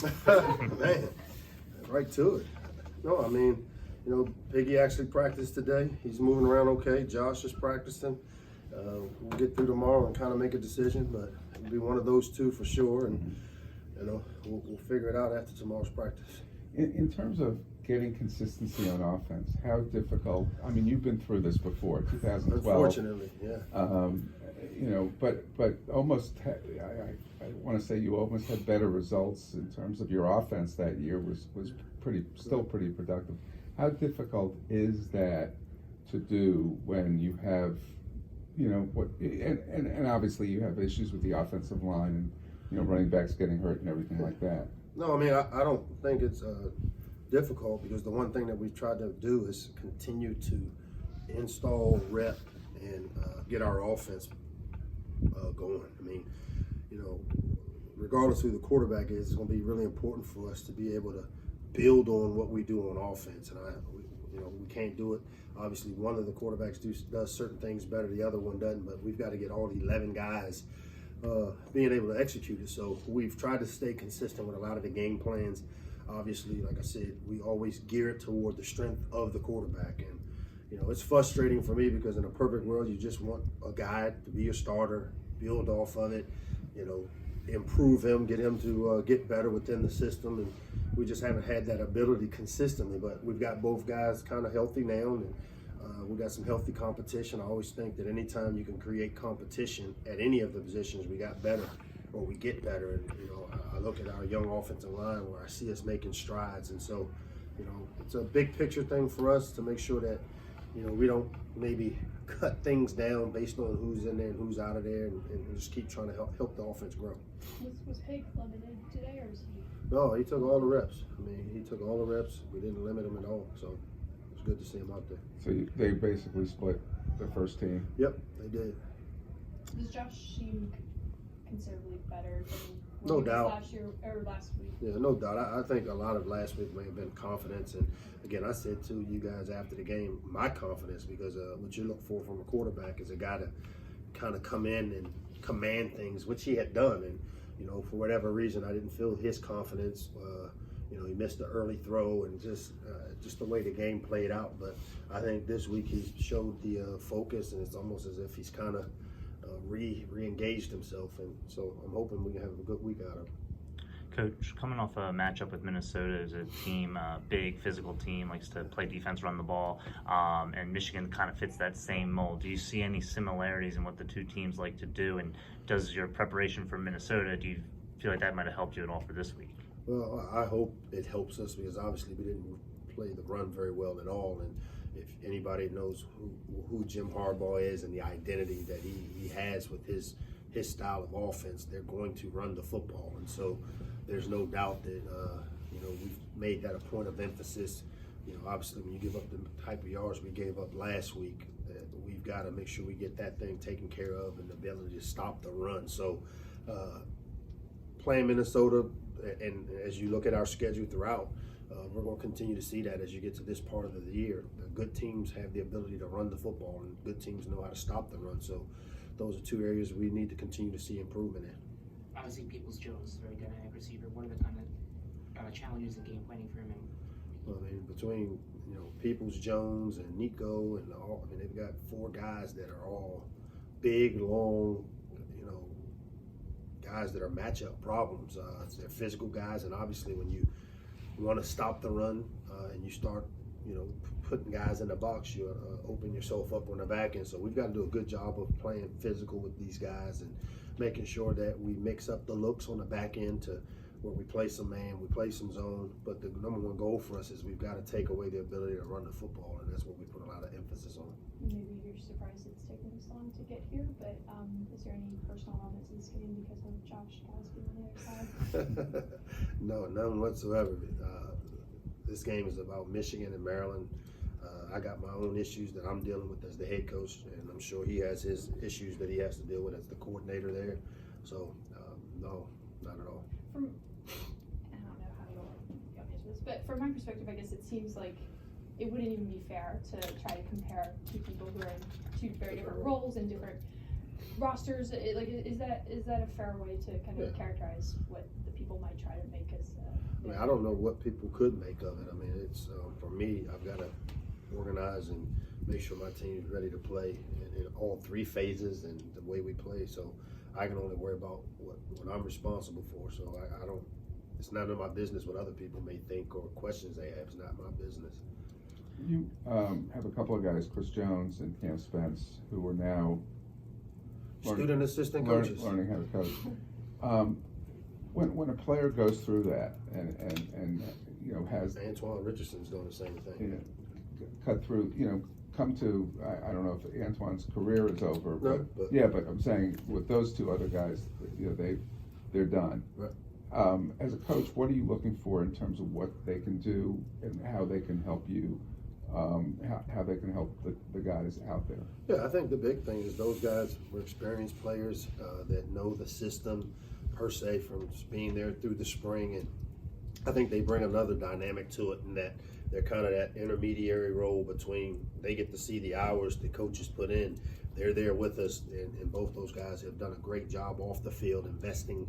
Man, right to it. No, I mean, Piggy actually practiced today. He's moving around okay. Josh is practicing. We'll get through tomorrow and kind of make a decision, but it'll be one of those two for sure. And, we'll figure it out after tomorrow's practice. In terms of getting consistency on offense, how difficult? I mean, you've been through this before, 2012. Unfortunately, yeah. But almost, I want to say you almost had better results in terms of your offense that year. Was still pretty productive. How difficult is that to do when you have, and obviously you have issues with the offensive line and running backs getting hurt and everything like that. No, I mean, I don't think it's difficult, because the one thing that we've tried to do is continue to install, rep, and get our offense going. I mean, regardless of who the quarterback is, it's going to be really important for us to be able to build on what we do on offense. And we can't do it. Obviously, one of the quarterbacks does certain things better, the other one doesn't. But we've got to get all 11 guys being able to execute it. So we've tried to stay consistent with a lot of the game plans. Obviously, like I said, we always gear it toward the strength of the quarterback. And it's frustrating for me, because in a perfect world, you just want a guy to be your starter, build off of it, improve him, get him to get better within the system. And we just haven't had that ability consistently. But we've got both guys kind of healthy now, and we got some healthy competition. I always think that anytime you can create competition at any of the positions, we got better, or we get better. And I look at our young offensive line where I see us making strides. And so, it's a big picture thing for us to make sure that we don't maybe cut things down based on who's in there and who's out of there, and just keep trying to help the offense grow. Was Pig limited today, or was he? No, he took all the reps. I mean, he took all the reps. We didn't limit him at all, so it's good to see him out there. So they basically split the first team. Yep, they did. Does Josh seem considerably better than No doubt. last year or last week? Yeah, no doubt. I think a lot of last week may have been confidence. And again, I said to you guys after the game, my confidence, because what you look for from a quarterback is a guy to kind of come in and command things, which he had done. And, for whatever reason, I didn't feel his confidence. He missed the early throw, and just the way the game played out. But I think this week he showed the focus, and it's almost as if he's kind of re-engaged himself. And so I'm hoping we can have a good week out of him. Coach, coming off a matchup with Minnesota as a team, big physical team, likes to play defense, run the ball, and Michigan kind of fits that same mold. Do you see any similarities in what the two teams like to do? And does your preparation for Minnesota, do you feel like that might have helped you at all for this week? Well, I hope it helps us, because obviously we didn't play the run very well at all. And if anybody knows who Jim Harbaugh is and the identity that he has with his style of offense, they're going to run the football. And so there's no doubt that we've made that a point of emphasis. Obviously when you give up the type of yards we gave up last week, we've got to make sure we get that thing taken care of, and the ability to stop the run. So playing Minnesota, and as you look at our schedule throughout, we're going to continue to see that as you get to this part of the year. Good teams have the ability to run the football, and good teams know how to stop the run. So those are two areas we need to continue to see improvement in. Obviously, Peoples-Jones is a very dynamic receiver. What are the kind of challenges in game planning for him? Well, I mean, between Peoples-Jones and Nico and all, I mean, they've got 4 guys that are all big, long, guys that are matchup problems. They're physical guys, and obviously when you want to stop the run and you start, putting guys in the box, you open yourself up on the back end. So we've got to do a good job of playing physical with these guys and making sure that we mix up the looks on the back end to where we play some man, we play some zone. But the number one goal for us is we've got to take away the ability to run the football, and that's what we put a lot of emphasis on. Maybe you're surprised it's taken this long to get here, but is there any personal moments in this game because of Josh Gillespie on the other side? No, none whatsoever. This game is about Michigan and Maryland. I got my own issues that I'm dealing with as the head coach, and I'm sure he has his issues that he has to deal with as the coordinator there. So, no, not at all. I don't know how you'll answer this, but from my perspective, I guess it seems like it wouldn't even be fair to try to compare two people who are in two very different roles and different rosters. Is that a fair way to kind of characterize what the people people might try to make us. I mean, I don't know what people could make of it. I mean, it's for me, I've got to organize and make sure my team is ready to play in all three phases and the way we play. So I can only worry about what I'm responsible for. So I don't. It's none of my business what other people may think or questions they have. It's not my business. You have a couple of guys, Chris Jones and Cam Spence, who are now Student assistant coaches. learning how to coach. When a player goes through that and you know has Antoine Richardson's doing the same thing. you know, cut through, you know, come to I don't know if Antoine's career is over, No, but but- but I'm saying with those two other guys, you know, they're done. Right. As a coach, what are you looking for in terms of what they can do and how they can help you? How they can help the guys out there? Yeah, I think the big thing is those guys were experienced players that know the system per se from being there through the spring, and I think they bring another dynamic to it in that they're kind of that intermediary role between they get to see the hours the coaches put in. They're there with us, and both those guys have done a great job off the field investing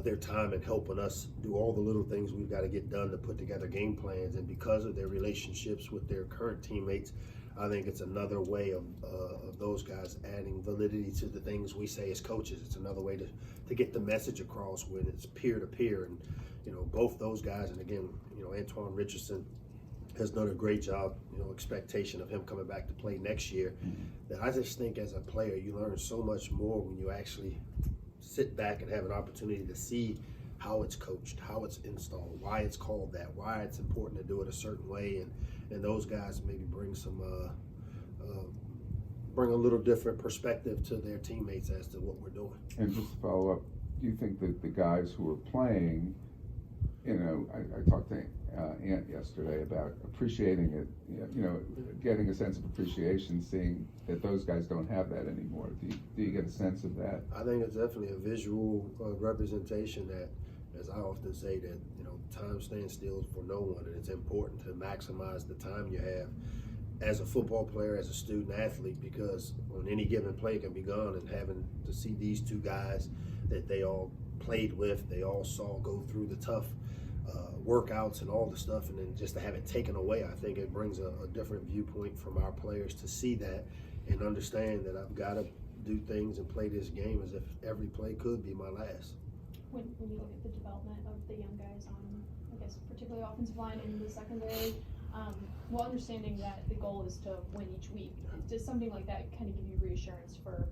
their time and helping us do all the little things we've got to get done to put together game plans. And because of their relationships with their current teammates, I think it's another way of those guys adding validity to the things we say as coaches. It's another way to get the message across when it's peer to peer. And you know, both those guys, and again, you know, Antoine Richardson has done a great job. You know, expectation of him coming back to play next year. That I just think as a player, you learn so much more when you actually sit back and have an opportunity to see how it's coached, how it's installed, why it's called that, why it's important to do it a certain way, and those guys maybe bring some bring a little different perspective to their teammates as to what we're doing. And just to follow up, do you think that the guys who are playing, you know, I talked to Ant yesterday about appreciating it, you know, getting a sense of appreciation, seeing that those guys don't have that anymore. Do you get a sense of that? I think it's definitely a visual representation that, as I often say, that, you know, time stands still for no one, and it's important to maximize the time you have as a football player, as a student athlete, because on any given play can be gone, and having to see these two guys that they all played with, they all saw go through the tough workouts and all the stuff, and then just to have it taken away, I think it brings a different viewpoint from our players to see that and understand that I've got to do things and play this game as if every play could be my last. When you look at the development of the young guys on, I guess, particularly offensive line and the secondary, while understanding that the goal is to win each week, does something like that kind of give you reassurance for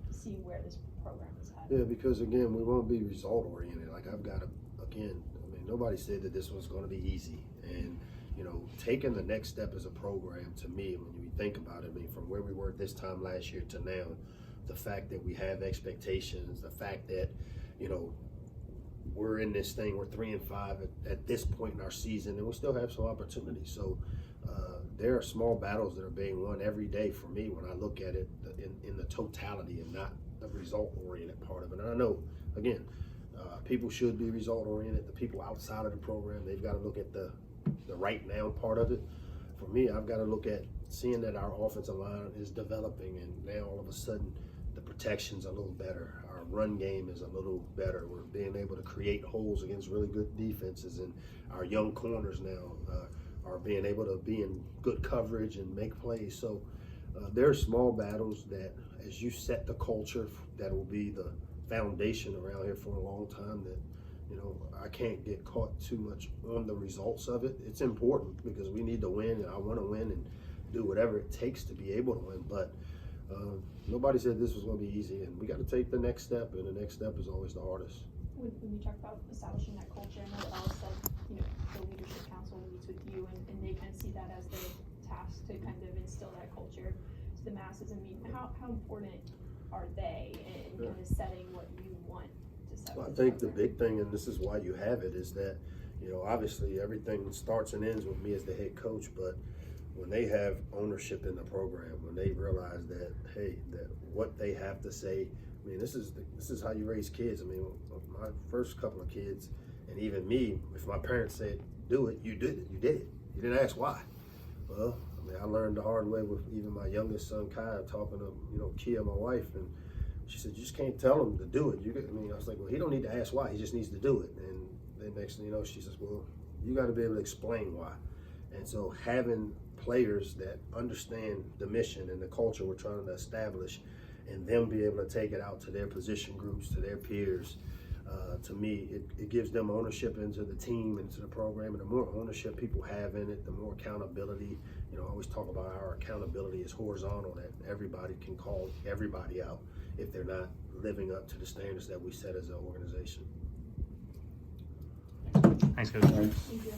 seeing where this program is headed? Yeah, because again, we won't be result oriented. Like I've got to, again, nobody said that this was going to be easy, and you know, taking the next step as a program, to me, when you think about it, I mean, from where we were this time last year to now, the fact that we have expectations, the fact that, you know, we're in this thing, we're 3-5 at this point in our season, and we still have some opportunities. So there are small battles that are being won every day for me when I look at it in the totality and not the result oriented part of it. And I know, again, people should be result oriented. The people outside of the program, they've got to look at the right now part of it. For me, I've got to look at seeing that our offensive line is developing, and now all of a sudden the protection's a little better. Our run game is a little better. We're being able to create holes against really good defenses, and our young corners now are being able to be in good coverage and make plays. So there are small battles that, as you set the culture, that will be the foundation around here for a long time, that, you know, I can't get caught too much on the results of it. It's important because we need to win, and I want to win and do whatever it takes to be able to win. But nobody said this was going to be easy, and we got to take the next step, and the next step is always the hardest. When you talk about establishing that culture, I know that Alice said, you know, the leadership council meets with you, and they kind of see that as their task to kind of instill that culture to the masses. I mean, how important are they in kind of setting what you want to set? Well, I think the big thing, and this is why you have it, is that, you know, obviously everything starts and ends with me as the head coach, but when they have ownership in the program, when they realize that, hey, that what they have to say, I mean, this is how you raise kids. I mean, my first couple of kids, and even me, if my parents said, do it, you did it. You did it. You didn't ask why. Well, I mean, I learned the hard way with even my youngest son, Kai, talking to, you know, Kia, my wife, and She said, you just can't tell him to do it. I mean, I was like, well, he don't need to ask why. He just needs to do it. And then next thing you know, she says, well, you got to be able to explain why. And so having players that understand the mission and the culture we're trying to establish, and them be able to take it out to their position groups, to their peers, to me, it gives them ownership into the team, into the program, and the more ownership people have in it, the more accountability. You know, I always talk about our accountability is horizontal, that everybody can call everybody out if they're not living up to the standards that we set as an organization. Thanks, Coach. Thanks. Thank you.